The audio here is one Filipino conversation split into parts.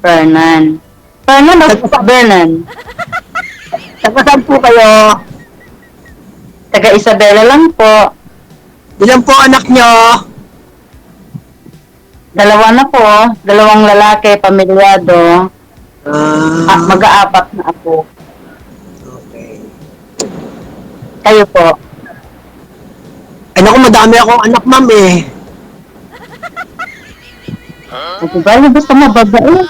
Fernan. Fernan of Vernan. Taga saan po kayo? Taga Isabela lang po. Ilan po anak nyo? Dalawa na po. Dalawang lalaki, pamilyado. Mag-aapat na ako. Okay. Kayo po. Ay naku, madami akong anak, ma'am eh. Diba? Basta mababae.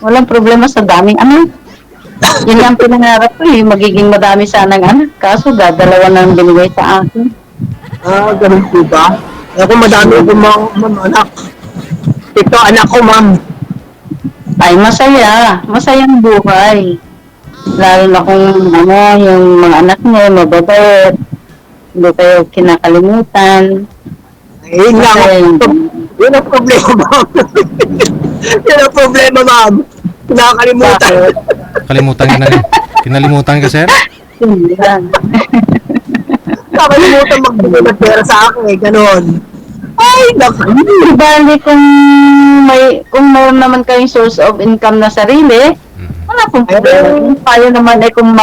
Walang problema sa daming anak. Yun lang pinangarap ko eh. Magiging madami sanang anak. Kaso dadalawa na ang binigay sa akin. Ganun po ba? Ay naku, madami akong ma'am, anak. Ito, anak ko, ma'am. Ay, masaya. Masayang buhay. Lalo na kung yung mga anak mo, mababait. Hindi kayo kinakalimutan. Yun lang. Yun ang problema, ma'am. Yun ang problema, ma'am. Nakakalimutan. Kinalimutan ka, sir? Hindi lang. Nakakalimutan magbigay ng pera sa akin eh, ganon. Ay, naku. Hindi bali kung mayroon naman kayong source of income na sarili, wala pong problema. Tayo naman kung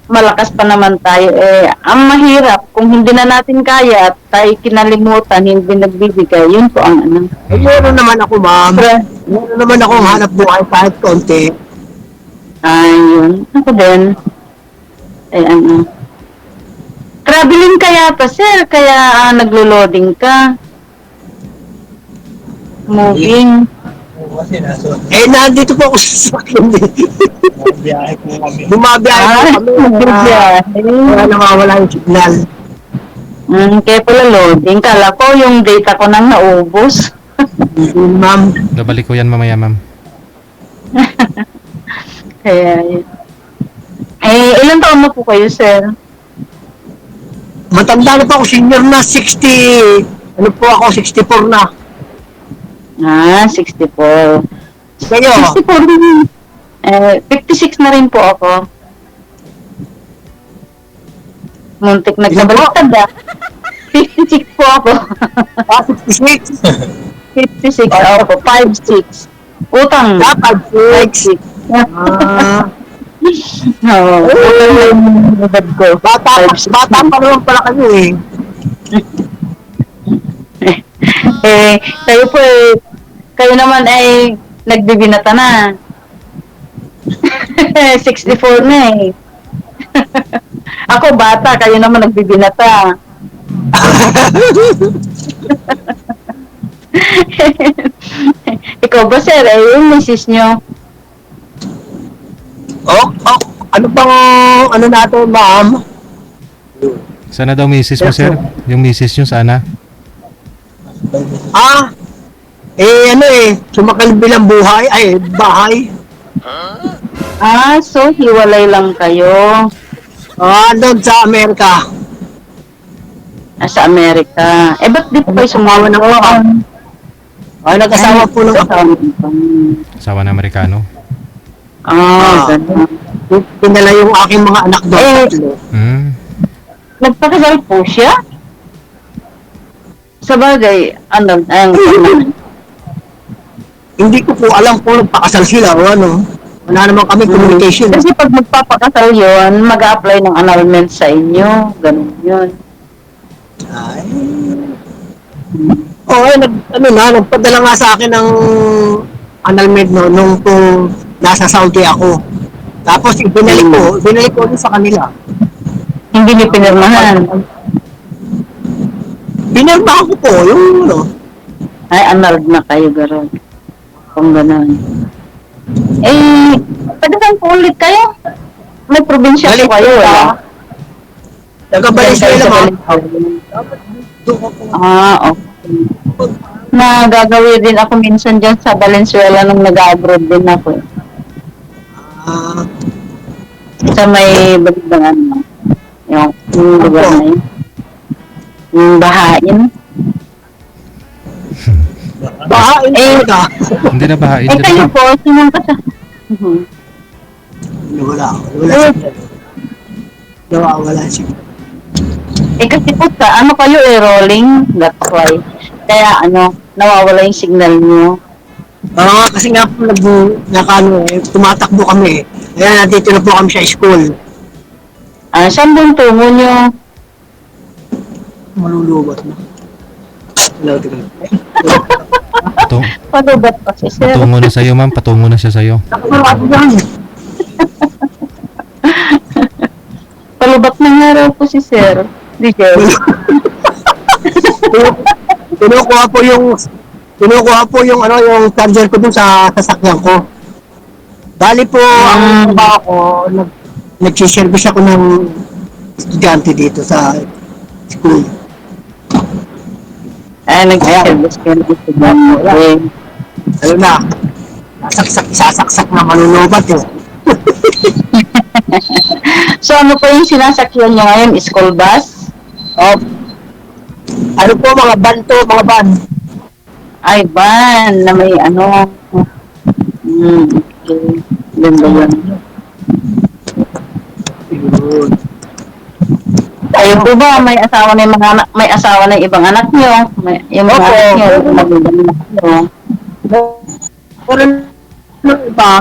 malakas pa naman tayo, ang mahirap, kung hindi na natin kaya at tayo kinalimutan, hindi nagbibigay, yun po ang ano. Meron naman ako, ma'am. Meron naman akong hanap buhay kahit konti. Ayun. Ako din. Ano. Traveling kaya pa, sir. Kaya naglo-loading ka. Moving. Nandito po ako sa sakyan din. Bumabiyahe po kami. Kaya nawawala yung signal. Kaya pala loading. Kala ko yung data ko nang naubos. Ma'am. Babalik ko yan mamaya, ma'am. Kaya yun. Ilan taon na po kayo, sir? Matanda na po ako, senior na, 60. Ano po ako, 64 na. 64. Kayo? 64 din. 56 na rin po ako. Muntik nagkabaliktad ah. 56 po ako. 66? 56 ako. 56. Utang. 56. Oo. Utang na yung edad ko. Bata pa naman pala kayo eh. Kayo po kayo naman ay nagbibinata na. 64 na eh. Ako bata, kayo naman nagbibinata. Ikaw ba, sir? Yung misis nyo? Ano bang, ano natin, ma'am? Sana daw misis mo, sir? Yung misis nyo, sana? Sumakal bilang buhay, bahay. So hiwalay lang kayo. Doon sa Amerika. Sa Amerika. Ba't di pa kayo sumawa ng uwan? Nag-asawa po ng Asawa na Amerikano? Ganun. Pinala yung aking mga anak doon. Nagpakasal po siya? Sa bagay, Hindi ko po alam kung nagpakasal sila o ano. Wala naman kami communication. Kasi pag magpapakasal yun, mag-a-apply ng annulment sa inyo. Ganun yun. Nagpadala nga sa akin ng annulment nung nasa Saudi ako. Tapos binalik ko din sa kanila. Hindi niyo pinirmahan. Pinirma ko po, yung Annulled na kayo, gano'n. Kung gano'n. Pwede saan po ulit kayo? May probinsya po kayo, wala? Taga-Valenzuela, ma'am. Okay. Nagagawin din ako minsan dyan sa Valenzuela nung nag-abroad din ako. Sa may bagdangan yung lugar na yun. Yung bahain. Bahain ka. Hindi na bahain. Kayo po, sinong ka sa... Wala siya. Kasi po ano kayo rolling, that's why. Kaya nawawala yung signal nyo. Kasi nga po tumatakbo kami. Kaya nandito na po kami sa school. Saan bang tungo nyo? Malulubat na. Hello, tignan. Patung, Palubat pa si sir. patungo na sa'yo, ma'am. Patungo na siya sa'yo. Ako yan. Palubat na nga raw po si sir. DJ. Kinukuha po yung yung charger ko dun sa sasakyan ko. Bali po ang trabaho ko, nagsiservice ako ng estudyante dito sa school. Nag-service ka ng estudyante. Ano na, sasaksak na manunubat eh. So ano po yung sinasakyan nyo ngayon? School bus? Oh, ano po mga van to, mga van. Ay, van na may ano. Okay. Ganda yan. Yun. Kayo po ba may asawa na yung mga anak, may asawa na yung ibang anak nyo? Yung mga Opo. anak nyo, magandang anak nyo.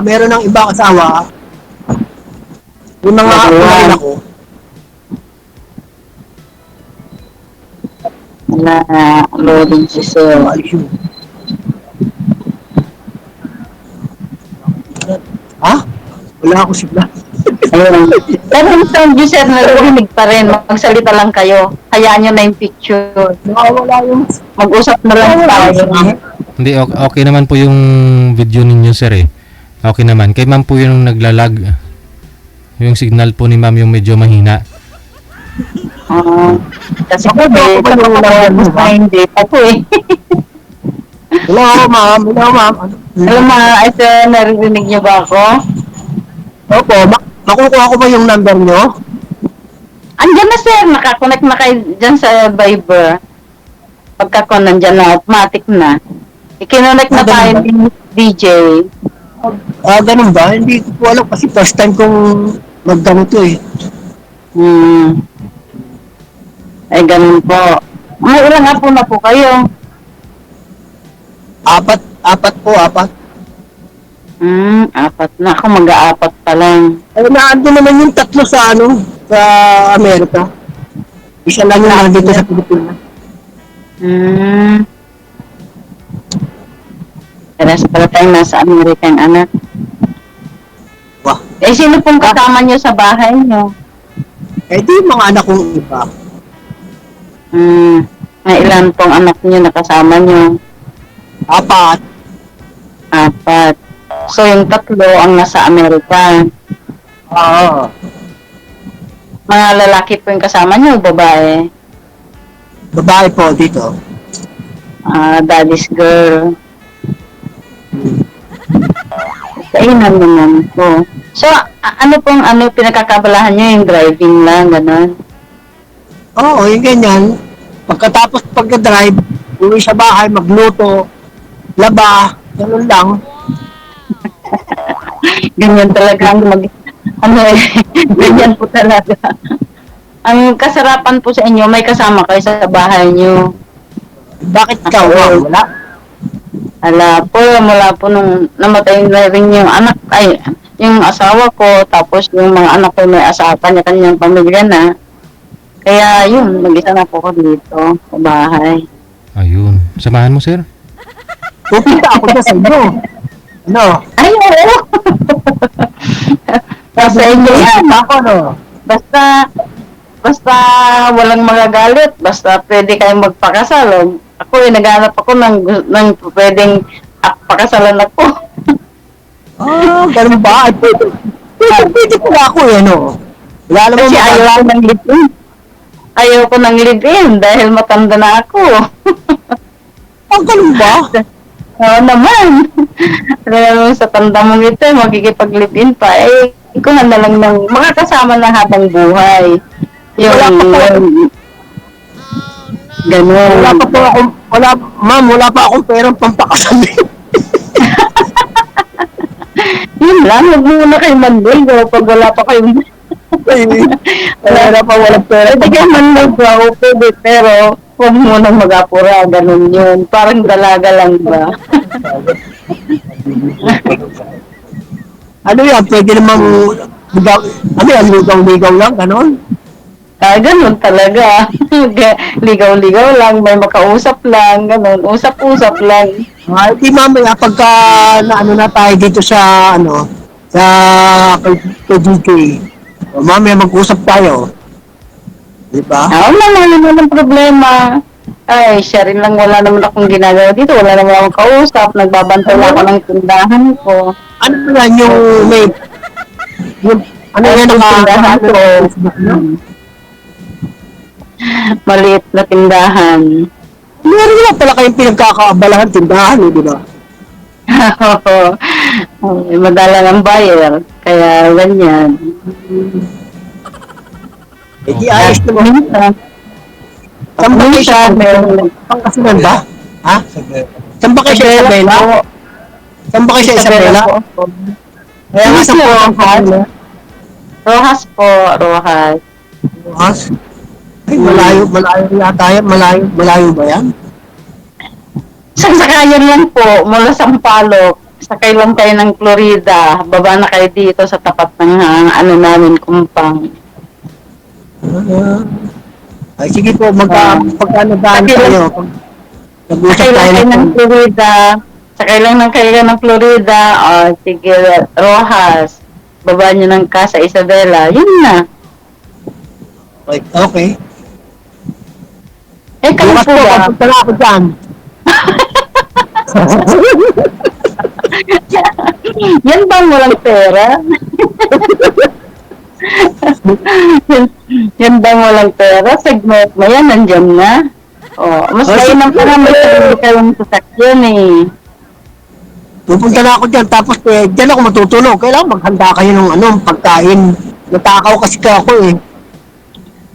Meron ng iba kasawa. Yung mga Opo. kumain ako. Na loading si sir. Alis yun. Ha? Wala ako sigla. Ayun. Pero yung sound nyo sir, narinig pa rin. Magsalita lang kayo. Hayaan nyo na yung picture. Wala yung... Mag-usap na lang tayo. Hindi, okay naman po yung video ninyo, sir eh. Okay naman. Kay ma'am po yung naglalag. Yung signal po ni ma'am yung medyo mahina. Kasi po, hindi pa po eh. Hello, ma'am. Hello, ma'am. Alam mo, sir, narinig niyo ba ako? Opo, makukuha ko ba yung number nyo? Andyan na sir, nakakonect na kayo dyan sa Viber. Pagka nandyan na, automatic na. Ikinonect na tayo ni DJ. Ganun ba? Hindi ko po alam kasi first time kong magganito eh. Ay, ganun po. May ilang apo na po kayo? Apat po. Apat na. Ako mag-aapat pa lang. Ay, naando naman yung tatlo sa sa Amerika. Isa lang yung nandito sa Pilipinas. Paras pala tayong nasa Amerika ang anak. Wah. Sino pong kasama nyo sa bahay nyo? Eh di mga anak kong iba. May ilan pong anak nyo na kasama nyo? Apat. So, yung tatlo ang nasa Amerika. Oo. Mga lalaki po yung kasama nyo, babae? Babae po dito. Daddy's girl. Kainan naman po. So, ano pong pinagkakabalahan nyo? Yung driving lang, gano'n? Oo, yung ganyan. Pagkatapos pagka-drive, uwi sa bahay, magluto, laba, ganun lang. Ganyan talaga ganyan po talaga. Ang kasarapan po sa inyo, may kasama kayo sa bahay nyo. Bakit ikaw? Wala? Mula po nung namatay na rin yung anak, yung asawa ko, tapos yung mga anak ko may asawa, kanya-kanyang pamilya na. Kaya yun, mag-isa na po ko dito sa bahay. Ayun. Samahan mo, sir? Pupunta ako dyan sa inyo. Ano? Ay, oo! Sa inyo yan. Ako, no? Basta walang magagalit, basta pwede kayong magpakasal. Ako naghanap ako ng pwedeng pakasalan ako. Ganun ba? Pwede ko ako no? Wala naman Kasi ayaw ko ng live-in dahil matanda na ako. Ganun ba? Oo naman. Alam sa tanda mong ito, magkikipag-live-in pa. Ikuha na lang ng makakasama na habang buhay. Ganun. Wala pa akong perang pampakasal. Yun lang, huwag muna kayo mandol. Pag wala pa kayong... walang pera. Pwede kayo mandol ako, pwede. Pero huwag muna mag-apura. Ganun yun. Parang dalaga lang ba? Ano yan, pwede namang ligaw, ano yan, ligaw-ligaw lang, ganon. Ganun talaga. Ligaw-ligaw lang, may makausap lang, ganun. Usap-usap lang. Di mamaya, pagka na ano na tayo dito sa, ano, sa kay GK, mamaya mag-usap tayo. Di ba? Wala naman walang problema. Ay, siya rin lang, wala naman akong ginagawa dito. Wala naman akong kausap. Nagbabantay lang ako ng tindahan ko. Ano ba yan yung may, yung, ano yan ang tindahan ko? Maliit na tindahan. Meron nga pala kayong pinagkakaabalahan tindahan, di ba? Ay, madala ng buyer. Kaya ganyan. Di ayos naman. Minsan, Saan ba kayo sa meron Pangasinan ba? Ha? Saan ba kayo sa Isabela? Saan ba kayo sa Isabela? Kaya nga sa Rojas. Rojas po, Rojas. Rojas? Ay, malayo yata yan. Malayo ba yan? Sasakayan lang po, mula Sampaloc. Sakay lang kayo ng Florida. Baba na kayo dito sa tapat ng ano namin, Kumpang. Ay, sige po, pagka-nagaan tayo. Nag-usap Sakay lang tayo kayo ng Florida. Sakay lang kayo ng Florida. Sige, Rojas. Baba nyo ng Casa Isabela. Yun na. Okay. Kayo Bukas po po, ba? papunta na ako dyan. Yan bang walang pera? yan bang walang pera? Segment mo yan, nandyan na. Mas kayo nang parang may sarili kayong sasakyan eh. Pupunta na ako dyan, tapos dyan ako matutulog. Kailangan maghanda kayo ng pagkain. Natakaw kasi ako eh.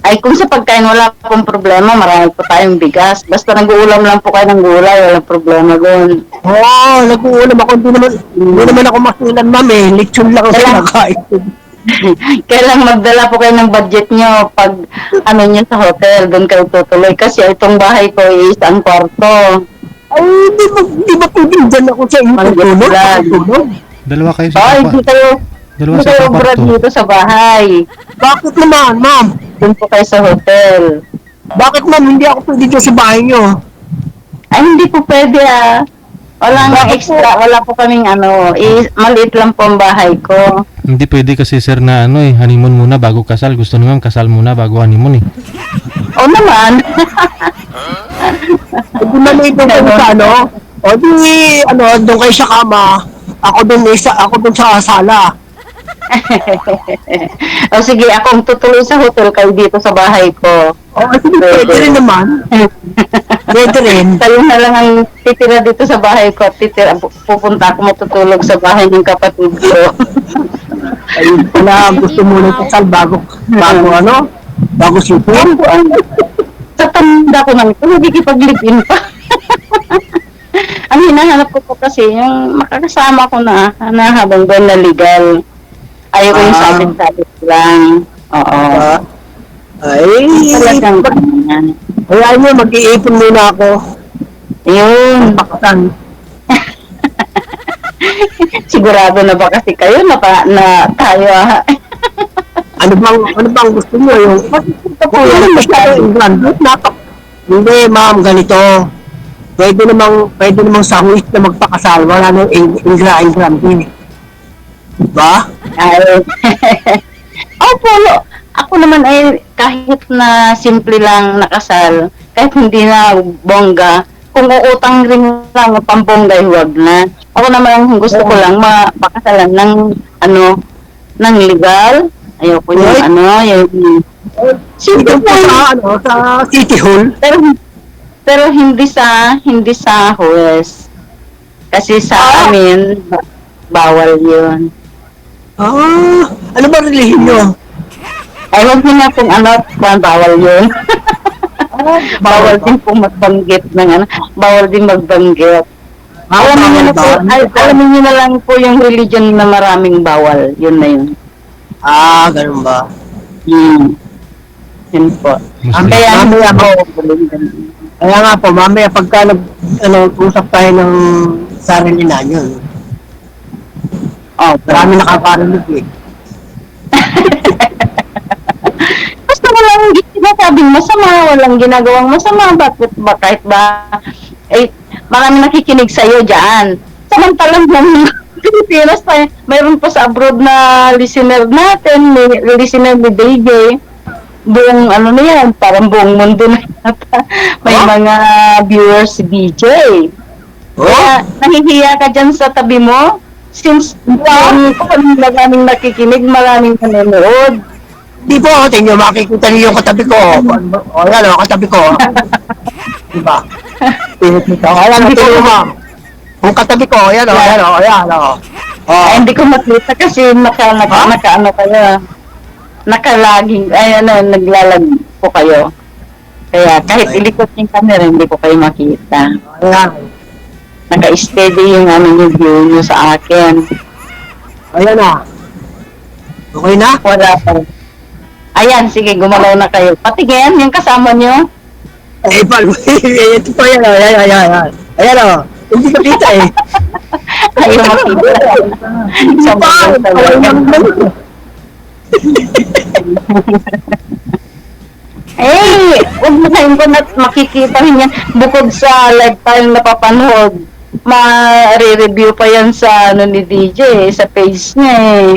Ay, kung sa pagkain wala pong problema, marami po tayong bigas. Basta nag-uulam lang po kayo ng gulay, walang problema doon. Oo, nag-uulam ako. Hindi naman ako masilan, ma'am eh. Lechon lang ako kinakain. Kailang magdala po kayo ng budget nyo pag nyo sa hotel, doon kayo tutuloy. Kasi itong bahay ko is ang kwarto. Ay, di ba pwedeng dyan ako sa inyo tutulog? Dalawa kayo sa Ay, kwarto. Dalawa hindi sa kayo kwarto. dito sa bahay. Bakit naman, ma'am? Doon po kayo sa hotel. Bakit, ma'am? Hindi ako pwede dyan sa bahay nyo. Ay, hindi po pwede Wala nga extra, wala po kaming maliit lang po ang bahay ko. Hindi pwede kasi sir na honeymoon muna bago kasal. Gusto naman kasal muna bago honeymoon eh. O naman. Hindi man ito kayo sa O di, doon kayo sa kama. Ako doon sa sala. O sige, akong tutuloy sa hotel, kayo dito sa bahay ko. Sige, pwede rin naman. Pwede rin. Kayo na lang ang titira dito sa bahay ko. Pupunta ako matutulog sa bahay ng kapatid ko. Ayun pala, gusto mo na kasal bago sipin. Sa tanda ko naman, nagkikipag-live-in pa. Ang hinahanap ko po kasi, yung makakasama ko na habang doon na legal. Ayaw ko yung sabit-sabit lang. Oo. Ay, Talagang kaya nyo, mag-iipon muna ako. yun. Pakatan. Sigurado na ba kasi kayo na tayo Ano bang gusto nyo? Yung Hindi, ma'am, ganito. Pwede namang sa huwis na magpakasal. Wala nang ingra-ingram din. Diba? Ay. Opo, ako naman ay kahit na simple lang nakasal, kahit hindi na bongga, kung uutang rin lang pambongga, huwag na. Ako naman ang gusto ko lang mapakasalan ng ng legal. Ayoko yung yung Simple po sa City Hall. pero hindi sa huwes. Kasi sa amin bawal 'yun. Ano ba relihiyon nyo? Ay, huwag mo na kung bawal 'yun. Bawal din pong magbanggit ng bawal din magbanggit. Alamin niyo na lang po yung religion na maraming bawal. Yun na yun. Ganun ba? Yun po. Muslim. Kaya Kaya nga po, mamaya pagka usap tayo ng sarili na yun. Oh, Marami nakaparinig eh. basta walang sinasabing masama, walang ginagawang masama, bakit ba kahit ba, eh, marami nakikinig sa'yo dyan. Samantalang ng Pilipinas, mayroon pa sa abroad na listener natin, may listener ni DJ, buong ano na yan, parang buong mundo na yata. May mga viewers si DJ. Kaya nahihiya ka dyan sa tabi mo, since maraming nakikinig, maraming nanonood. Di po, tingnan makikita niyo yung katabi ko. O yan o, katabi ko. Diba? Pinit nito. Ayan o, tingnan mo. Yung katabi ko, ayan o, ayan o, ayan o. Ay, hindi ko makita kasi naka-ano kayo. Nakalaging, ay ano, naglalag po kayo. Kaya kahit ilikot yung camera, hindi ko kayo makita. Ayan. Naka-steady yung ano yung view nyo sa akin. Ayan na. Okay na? Wala pa. Ayan, sige, gumalaw na kayo. Patigyan, yung kasama nyo. Eh, ito po yan o, ayan, ayan, ayan. Ayan o, hindi ko kita eh. Ayaw makita. Sa mga talaga. Eh, huwag mo kayong makikita yan. Bukod sa live tayong napapanood, ma-re-review pa yan sa ano ni DJ, sa page niya eh.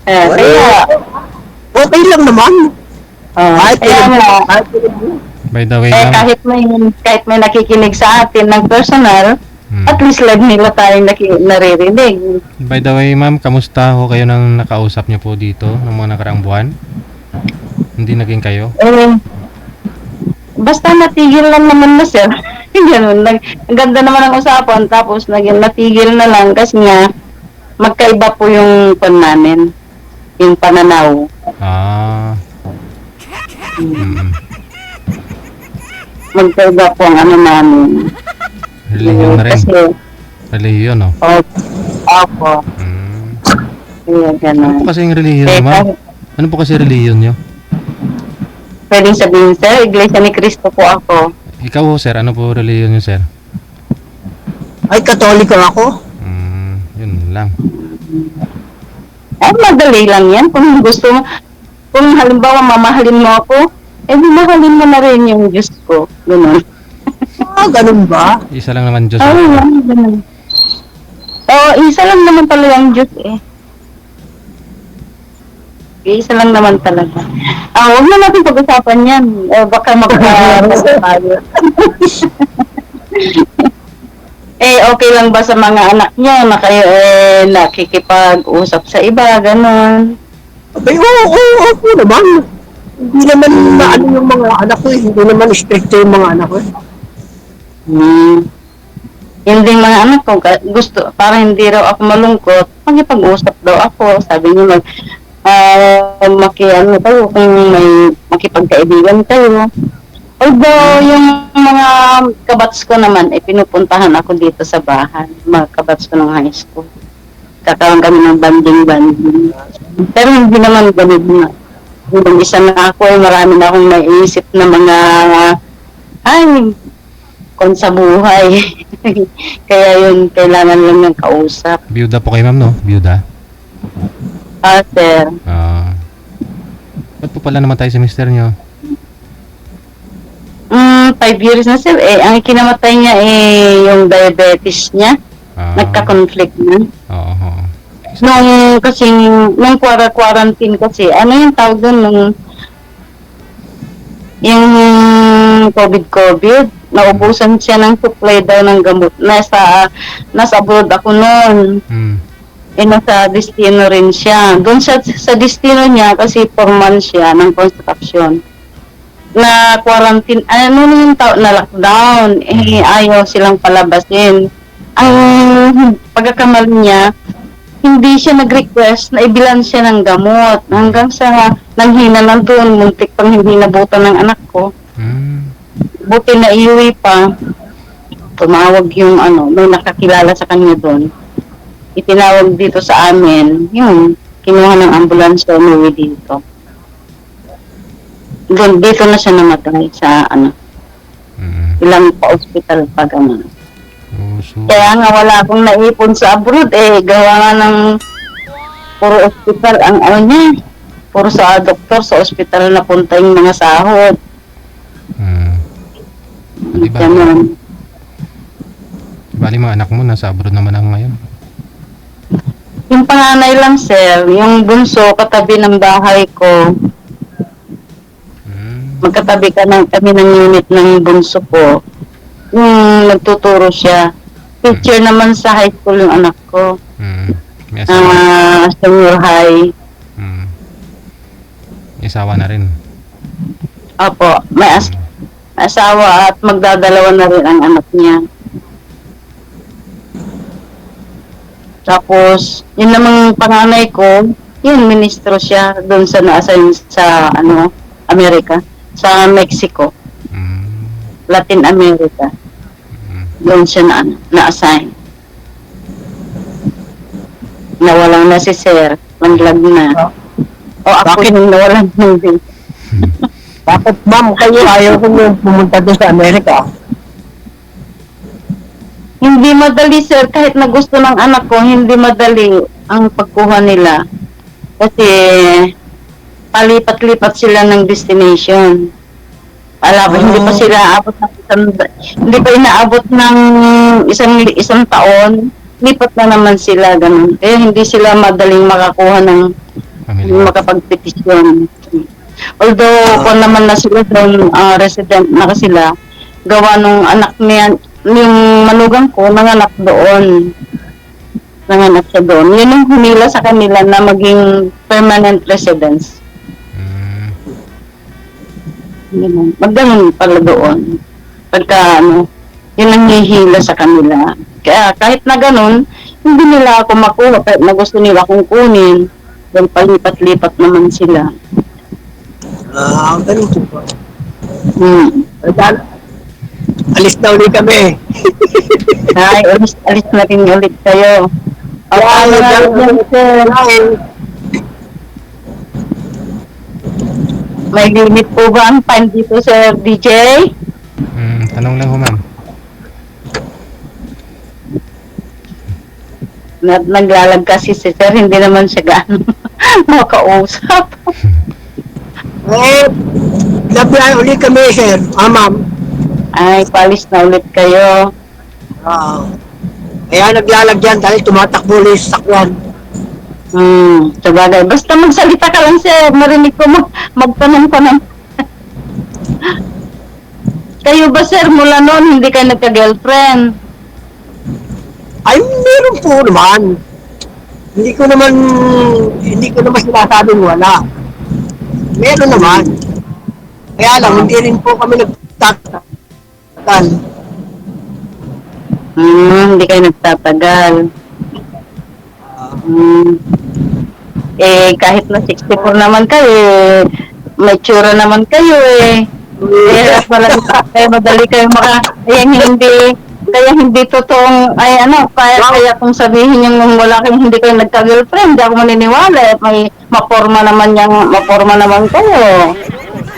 Kaya, Okay lang naman. kaya nga, By the way, eh, ma'am. kahit may nakikinig sa atin ng personal, at least live nila tayong naririnig. By the way, ma'am, kamusta ho kayo nang nakausap niyo po dito ng mga nakaraang buwan? Hindi naging kayo? Eh, basta natigil lang naman na sir. Ganun, ang ganda naman ang usapan, tapos natigil na lang kasi nga magkaiba po yung pan namin, yung pananaw. Ah. Magkaiba po ang ano namin. Religion na rin. Kasi, Religion, no? opo, kaya Ano gano'n. po kasi yung religion niyo, ma'am? Ano po kasi religion niyo? Pwedeng sabihin sir, Iglesia ni Cristo po ako. Ikaw ho, sir. Ano po religion niyo, sir? Ay, katoliko ako. Yun lang. Ay, madali lang yan. Kung gusto mo, kung halimbawa mamahalin mo ako, eh mahalin mo na rin yung Diyos ko. Ganun. Ganun ba? Isa lang naman Diyos. Oo, ganun. Oo, isa lang naman talaga ang Diyos eh. Isa lang naman talaga. Huwag na natin pag-usapan yan. Baka magka-rasa tayo. Okay lang ba sa mga anak nyo na kayo nakikipag-usap sa iba, gano'n? Abay, oo naman. Hindi naman maano yung mga anak ko eh. Hindi naman stricto yung mga anak ko eh. Yung ding mga anak ko, gusto, para hindi raw ako malungkot, magipag-usap daw ako. Sabi niya, makiano kayo kung may makipagkaibigan kayo. Although, yung mga kabats ko naman, pinupuntahan ako dito sa bahay. Mga kabats ko ng high school. Kakaroon kami ng banding-banding. Pero hindi naman ganun na. Yung isa na ako, marami na akong naisip na mga, kung sa buhay. Kaya yun, kailangan lang ng kausap. Byuda po kayo, ma'am, no? Byuda? Sir. Ba't po pala naman tayo sa mister nyo? 5 years na sir. Ang kinamatay niya yung diabetes niya. Nagka-conflict na. Oo. Nung quarantine kasi, ano yung tawag doon, yung COVID, naubusan siya ng supply daw ng gamot. Nasa abroad ako noon. Nasa destino rin siya. Doon sa destino niya, kasi 4 months siya ng construction. Na quarantine, na lockdown, ayaw silang palabasin. Ang pagkakamali niya, hindi siya nag-request na ibilan siya ng gamot. Hanggang sa nanghina lang doon, muntik pang hindi nabutan ng anak ko. Buti na iuwi pa, tumawag yung may nakakilala sa kanya doon. Itinawag dito sa amin, kinuha ng ambulansya, umuwi dito. Doon, dito na siya namatay sa ilang pa-hospital pa gano'n. So, Kaya nga wala akong naipon sa abroad gawa nga ng puro ospital ang ano niya. Puro sa doktor sa ospital na punta yung mga sahod. mm, diba? Ganun. Bali mga anak mo nasa abroad naman ang ngayon. Yung panganay lang sir, yung bunso katabi ng bahay ko. Magkatabi kami ng unit ng bunso ko. Yung nagtuturo siya. Teacher naman sa high school yung anak ko. May asawa. Senior high. May asawa na rin. Opo, may asawa at magdadalawa na rin ang anak niya. Tapos, yun namang panganay ko, yun, ministro siya doon sa na-assign sa, Amerika. Sa Mexico. Latin America. Doon siya na-assign. Nawalan na si Sir. Langlag na. O ako Bakit? yung nawalan ng din. Bakit ma'am kayo ayaw ko nyo pumunta doon sa Amerika? Hindi madali sir, kahit na gusto ng anak ko, hindi madali ang pagkuha nila. Kasi palipat-lipat sila ng destination. Hindi pa sila abot ng hindi pa inaabot ng isang taon, lipat na naman sila ganun. Kaya hindi sila madaling makakuha ng makapagpetisyon. Although kung naman na sila doon, resident na sila, gawa nung anak niya, yung manugang ko, nanganak doon. Nanganak siya doon. Yun yung humila sa kanila na maging permanent residence. Magdanon pala doon. Pagka yun ang hihila sa kanila. Kaya kahit na ganun, hindi nila ako makuha. Kahit na gusto nila akong kunin, dahil palipat-lipat naman sila. Ganun po. Alis na ulit kami. Ay, alis na rin ulit kayo. May limit po ba ang time dito sa DJ? Tanong lang ho, ma'am. Naglalag kasi si Sir, hindi naman siya gaano makausap. Labihan ulit kami, sir. Ma'am. Ay, palis na ulit kayo. Kaya naglalagyan dahil tumatakbo ulit sa sakwan. Sabagay. Basta magsalita ka lang, Sir. Marinig ko magtanong ko ng... Kayo ba, Sir, mula noon, hindi kayo nagka-girlfriend? Ay, meron po naman. Hindi ko naman sinasabing wala. Meron naman. Kaya lang, hindi rin po kami nagtatagal. Hindi kayo nagtatagal. Kahit na 64 naman kayo, may tsura naman kayo Kaya madali kayo kaya hindi totoong, kaya kung sabihin yung wala kayong hindi kayo nagka-girlfriend, hindi ako maniniwala. May maporma naman kayo.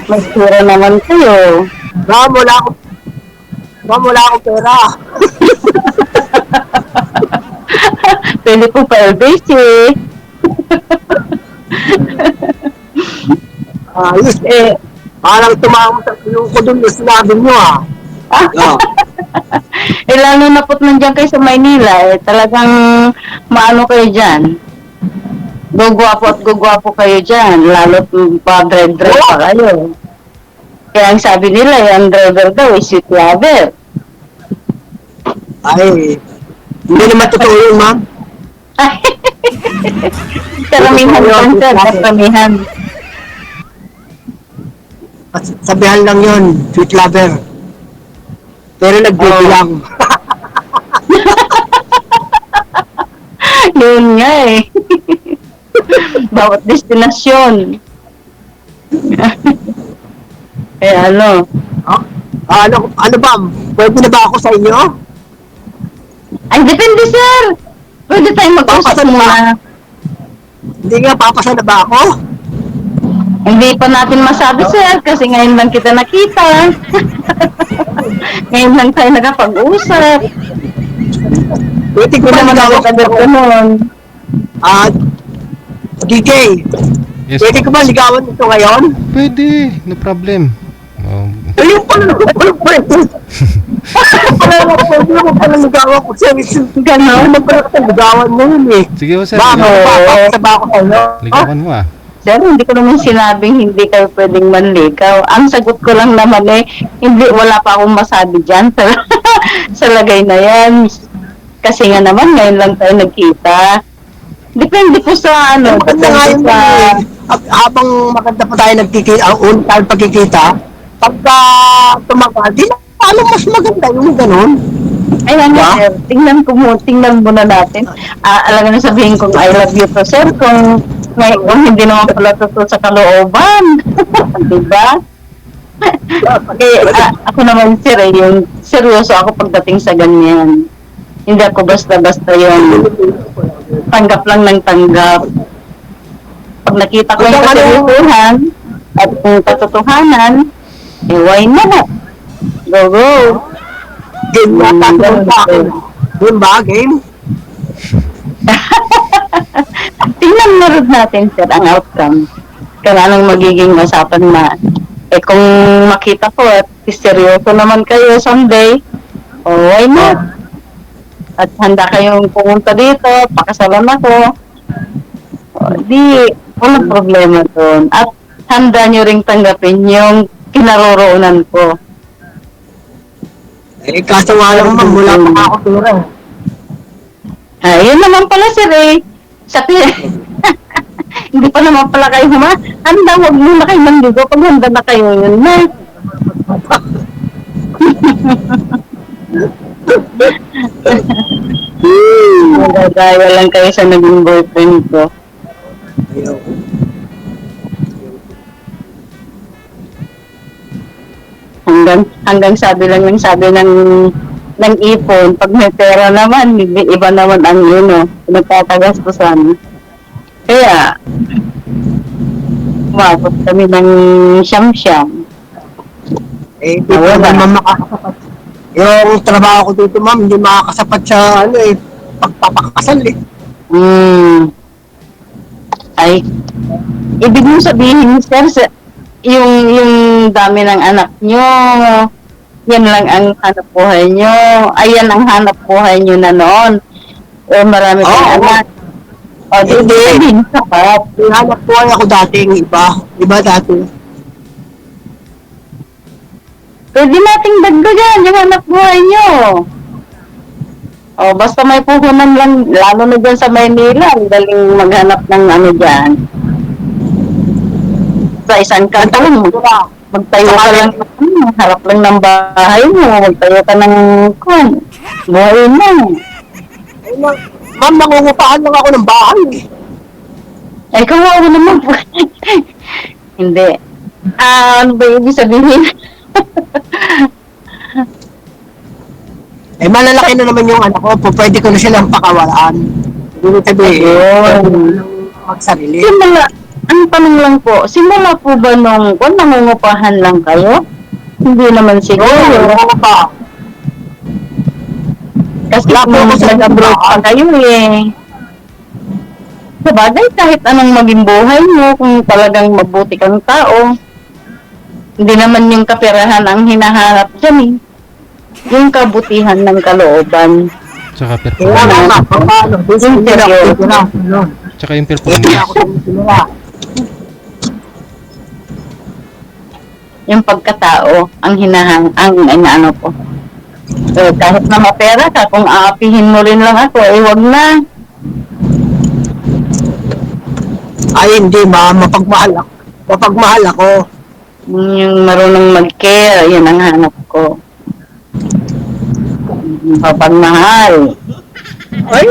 May tsura naman kayo. Wala akong pera. Pwede po pa LBC. Ayos parang tumawag sa tulong ko dun, sinabi nyo Lalo na po't nandiyan kayo sa Maynila, talagang maano kayo dyan. Gugwapo kayo dyan, lalo't pa-drive pa kayo. Kaya ang sabi nila, yung driver daw, sweet lover. Ay, hindi naman totoo yun, ma'am. Karamihan lang, sir. Karamihan. Sabihan lang yun, sweet lover. Pero nagbibilang. Yun nga Bawat destinasyon. Ano ba? Pwede na ba ako sa inyo? Ay, depende, sir. Pwede tayong mag-usap muna. Hindi nga, papasa na ba ako? Hindi pa natin masabi, sir, kasi ngayon lang kita nakita. Ngayon lang tayo nakapag-usap. Pwede ko Hindi ba naman ako ligawan agad ganun. Ah, DJ, Yes pwede ko po. ba ligawan ito ngayon? Pwede, no problem. Oh, Ayun pala, pwede. Pwede mo pala ligawan ko. Ganon. Ano naman pala ito, ligawan mo yun eh. sige po sir, Ma'am, papakita ba ako sa'yo? ligawan mo ah. Sir, hindi ko naman sinabing hindi kayo pwedeng manligaw. Ang sagot ko lang naman hindi, wala pa akong masabi dyan sa, sa lagay na yan. Kasi nga naman, ngayon lang tayo nagkita. Depende po sa Maganda nga yun depende sa... habang maganda pa tayo nagkikita, ang unang tayo pagkikita, pagka tumagal, di na, ano mas maganda yung ganun? Ayan nga, Diba? sir. Tingnan muna natin. Alam na sabihin kong I love you to, sir, kung hindi naman pala totoo sa kalooban. Diba? Ako naman, sir, yung seryoso ako pagdating sa ganyan. Hindi ako basta-basta yung tanggap lang ng tanggap. Pag nakita ko yung kaseryosohan at yung katotohanan, why not? Go, go. Game na tayo sa akin. Game ba? Game? Tingnan mo rin natin, sir, ang outcome. Kung anong magiging usapan na. Kung makita ko at seryoso naman kayo someday, why not? At handa kayong pumunta dito, pakasalan ako. Di, walang problema doon. At handa nyo ring tanggapin yung kinaroroonan ko. Kaso nga lang ma'am, wala pa ako pera. Yun naman pala, sir, hindi pa naman pala kayo handa, huwag muna kayo mandigo. Pag handa na kayo, yun na. Magagaya lang kayo sa naging boyfriend ko. Ayaw. Hanggang sabi lang ng ipon, pag may pera naman, iba naman ang nagtatagastusan. Kaya, umabot kami ng siyam-siyam. Hindi ko naman makakasapat. Yung trabaho ko dito ma'am, hindi makakasapat sa pagpapakasal eh. Ay, ibig mong sabihin, sir, yung dami ng anak nyo, yan lang ang hanap buhay nyo. Ayan ang hanap buhay nyo na noon. Marami kang anak. Di sabihin sapat. Yung hanap buhay ako dating iba. Iba dati. Pwede nating dagdagan yung hanap buhay nyo. Basta may puhunan lang, lalo na dyan sa Maynila, ang daling maghanap ng dyan. Sa isang kanto, magtayo ka lang, harap lang ng bahay mo, magtayo ka ng buhay mo. Ma'am, nangungupahan lang ako ng bahay. Kawawa naman po. Hindi. Ano ba ibig sabihin? Malalaki na naman yung anak ko, pwede ko na silang pakawalaan. Hindi ko sabihin, magsarili. Ang tanong lang po, simula po ba nung nangungupahan lang kayo? Hindi naman siguro. Pa. Kasi nag-abroad pa kayo eh. Sabagay, kahit anong maging buhay mo, kung talagang mabuti kang tao, hindi naman yung kaperahan ang hinahanap dyan eh. Yung kabutihan ng kalooban. Tsaka Kaya performance. paano? Tsaka yung performance. Yung pagkatao ang ang inaano ko. Kahit na mapera ka, kung aapihin mo rin lang ako, wag na. Ay, hindi mapagmahal ako. Mapagmahal ako. Yung marunong mag-care, yun ang hanap ko. Mapagmahal. Ay,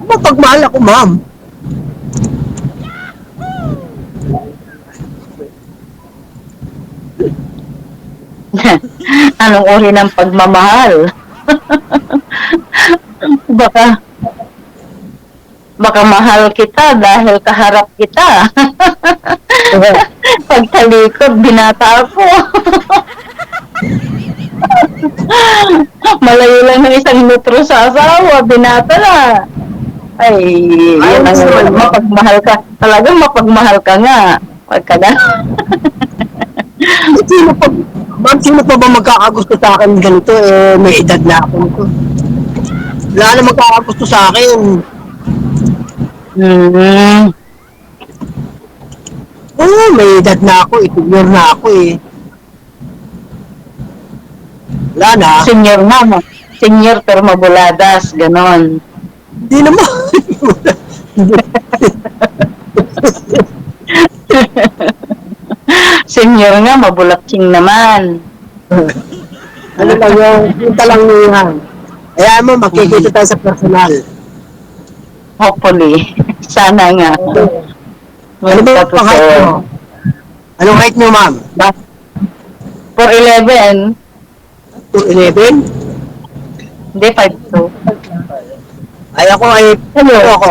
mapagmahal ako, ma'am. Anong uri ng pagmamahal? baka mahal kita dahil kaharap kita. Pagtalikod, binata ako. Malayo lang ng isang metro sa asawa, binata na. Ay, yun ang mapagmahal ka. Talagang mapagmahal ka nga. Pagka na. Sino pa, ma'am, sino pa ba magkakagusto sa akin ganito? Eh, may edad na ako nito. Wala na magkakagusto sa akin. Hmm. Oo, may edad na ako. Senior na ako eh. Wala na. Senior na, no? Senior pero mabuladas, ganon. Hindi naman. Senior nga, mabulaking naman. Ano lang yung talang niyan. Kaya mo, makikita tayo sa personal. Hopefully. Sana nga. Ano ba yung height mo? Anong height nyo, ma'am? For 11, 2'11"? hindi 5'2". Ay, ako ay, ano ako?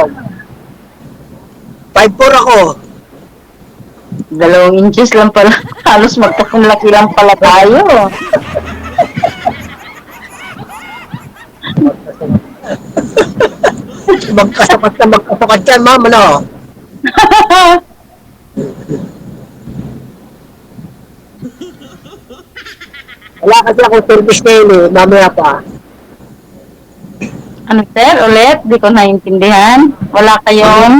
5'4" ako. 2 inches lang pala. Halos magkakunlaki lang pala tayo. Magkasapat yan, ma'am, ano? Wala kasi akong service ngayon eh, mamaya pa. Ano sir, ulit? Di ko naintindihan. Wala kayong...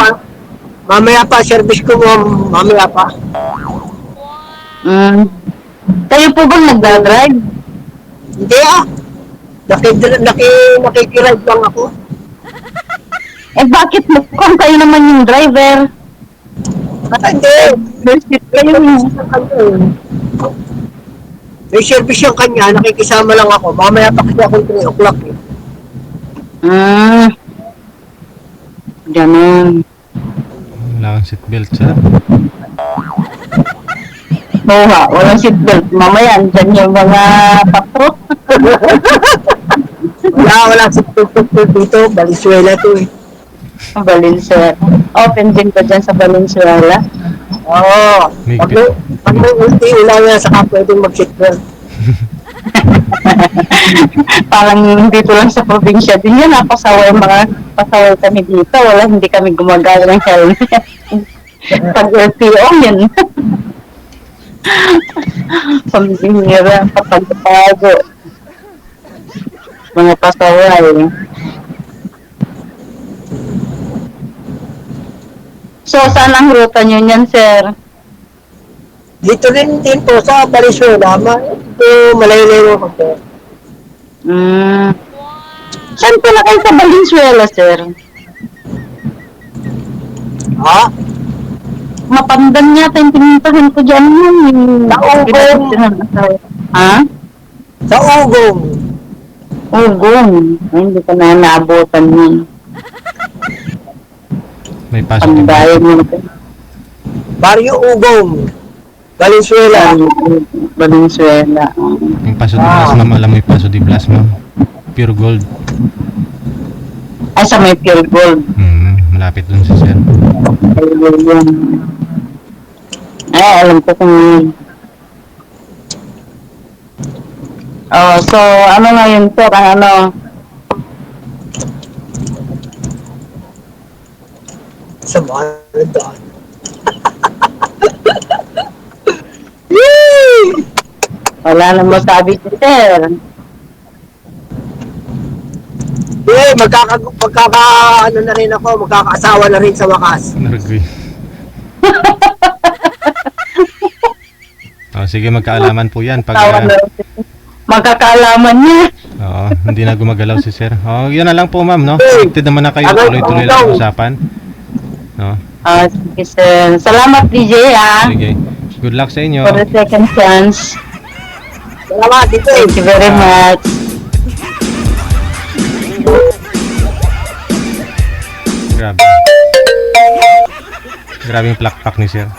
Mamaya pa, service ko, ma'am, mamaya pa. Kayo po bang nagdadrive? Hindi ah. Nakikiride lang ako. Eh bakit mukhang kayo naman yung driver? Hindi. Bullshit kayo. May service yung kanya, nakikisama lang ako. Mamaya pa kasi ako 3 o'clock eh. Ganun. Wala kang seatbelt, sir. Oo ha, walang seatbelt. Mamaya, andyan yung mga patro. Wala si Tutup dito, Valenzuela to eh. Valenzuela. Open din pa dyan sa Valenzuela. Oo. May Pag may ulti, wala na saka pwedeng mag-seatbelt. Parang dito lang sa probinsya din yan. Pasaway kami dito. Wala, hindi kami gumagaya ng helmet. Pag LTO, yan. Pambihira, kapag-pago. Mga pasaway. So, saan ang ruta nyo niyan, sir? Dito rin din po sa Valenzuela, ito malayo-layo ko po. Saan pala kayo sa Valenzuela, sir? Ha? Mapandan yata yung pinuntahan ko dyan yun. Naugong. Ha? Sa Ugong. Ugong. Ay, hindi ko na naabutan yun. May pasok. Pandayan yun. Barrio Ugong. Valenzuela. Valenzuela. Yung paso di blas, ma'am. Alam mo yung paso di blas, ma'am. Pure gold. Ay, sa may pure gold. Malapit dun si sir. Ay, alam ko kung... Oh, so, ano nga yun, sir? Ang ano? Sa mga daan. Wala nang masabi si sir. Eh, ano na rin ako, magkakaasawa na rin sa wakas. Naragwi. Sige, magkaalaman po yan. Pag, Magkakaalaman niya. oo, hindi na gumagalaw si sir. Yun na lang po, ma'am, no? Connected naman na kayo. Tuloy-tuloy lang ang usapan. No? Sige, sir. Salamat, DJ, Sige. Good luck sa inyo. for the second chance. Salamat, dito eh. Thank you very much. Grabe. Grabe yung plakpak ni sir.